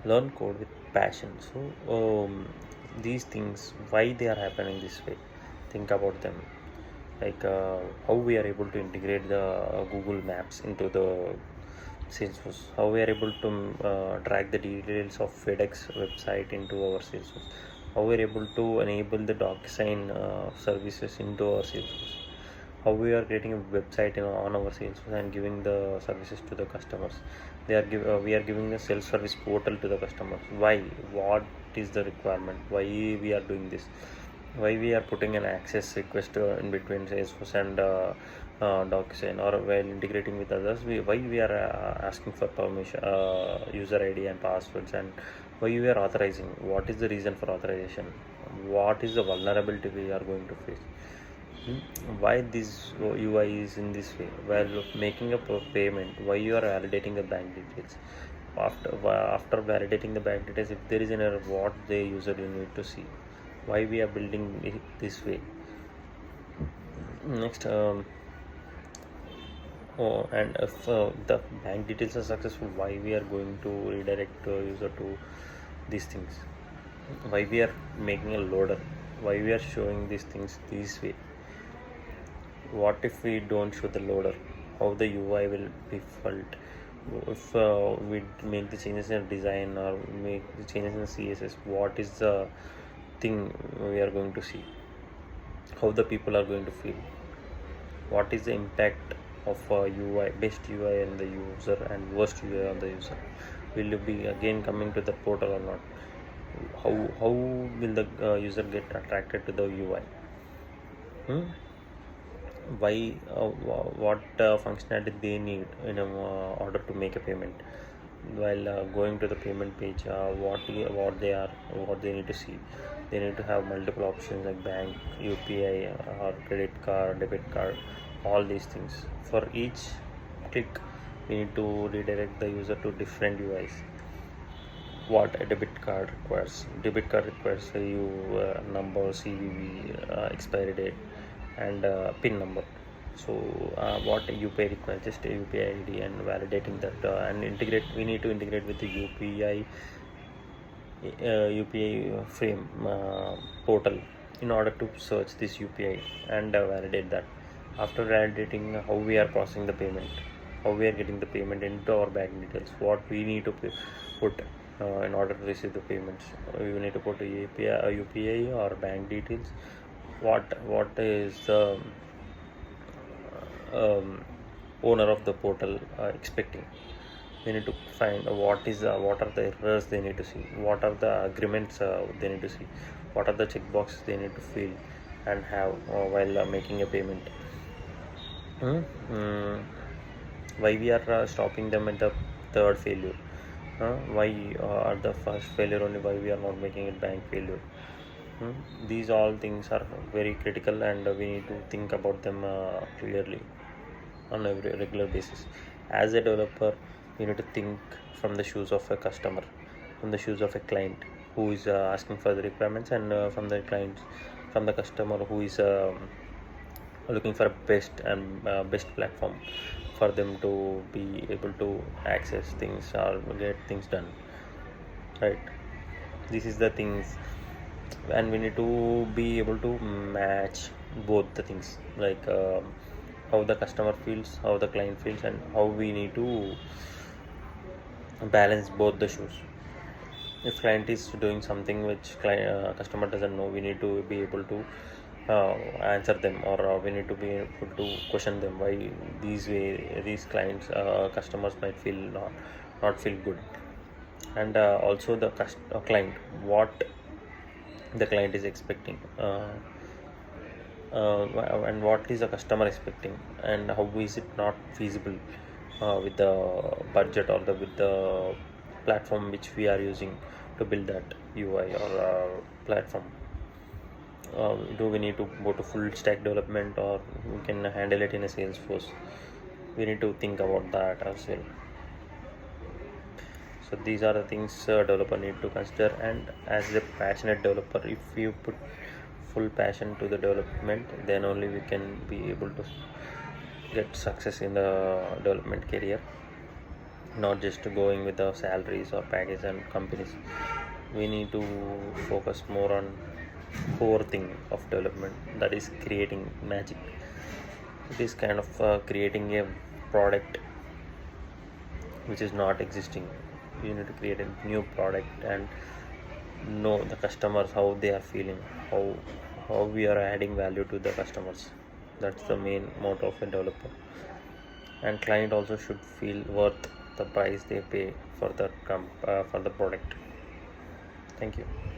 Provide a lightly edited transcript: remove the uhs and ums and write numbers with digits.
learn code with passion. So these things, why they are happening this way, think about them. Like how we are able to integrate the Google Maps into the Salesforce, how we are able to track the details of FedEx website into our Salesforce, how we are able to enable the DocuSign services into our Salesforce, how we are creating a website on our Salesforce and giving the services to the customers. We are giving a self-service portal to the customers. Why? What is the requirement? Why we are doing this? Why we are putting an access request in between Salesforce and DocuSign, or while integrating with others, why we are asking for permission, user ID and passwords, and why we are authorizing? What is the reason for authorization? What is the vulnerability we are going to face? Why this UI is in this way? While making a payment, why you are validating the bank details? After validating the bank details, if there is an error, what the user you need to see? Why we are building it this way? Next, and if the bank details are successful, why we are going to redirect user to these things? Why we are making a loader? Why we are showing these things this way? What if we don't show the loader? How the UI will be felt? If we make the changes in design or make the changes in CSS, what is the thing we are going to see? How the people are going to feel? What is the impact of UI, best UI on the user and worst UI on the user? Will you be again coming to the portal or not? How will the user get attracted to the UI? Hmm? Why what functionality they need in order to make a payment? While going to the payment page, what they need to see? They need to have multiple options like bank, UPI, or credit card, debit card, all these things. For each click, we need to redirect the user to different UIs. What a debit card requires? Debit card requires a number, CVV, expiry date, and pin number. So what UPI requires? Just a UPI ID and validating that, and integrate. We need to integrate with the UPI frame portal in order to search this UPI and validate that. After validating, how we are processing the payment, how we are getting the payment into our bank details, what we need to put in order to receive the payments. We need to put a UPI or bank details. What is the um, owner of the portal expecting? They need to find what are the errors they need to see, what are the agreements they need to see, what are the checkboxes they need to fill and have while making a payment. Hmm? Mm, why we are stopping them at the third failure? Why at the first failure only, why we are not making it bank failure? Hmm? These all things are very critical, and we need to think about them clearly on a regular basis. As a developer, you need to think from the shoes of a customer, from the shoes of a client who is asking for the requirements, and from the customer who is looking for a best platform for them to be able to access things or get things done. Right? This is the things, and we need to be able to match both the things, like how the customer feels, how the client feels, and how we need to balance both the shoes. If client is doing something which customer doesn't know, we need to be able to answer them, or we need to be able to question them why these clients customers might feel not feel good. And also the client, what the client is expecting, and what is the customer expecting, and how is it not feasible with the budget, or with the platform which we are using to build that UI or platform. Do we need to go to full stack development, or we can handle it in a Salesforce? We need to think about that as well. So these are the things developer need to consider. And as a passionate developer, if you put full passion to the development, then only we can be able to get success in the development career. not just going with the salaries or package and companies. We need to focus more on core thing of development, that is creating magic. It is kind of creating a product which is not existing. You need to create a new product and know the customers how they are feeling, how we are adding value to the customers. That's the main motto of a developer. And client also should feel worth the price they pay for the for the product. Thank you.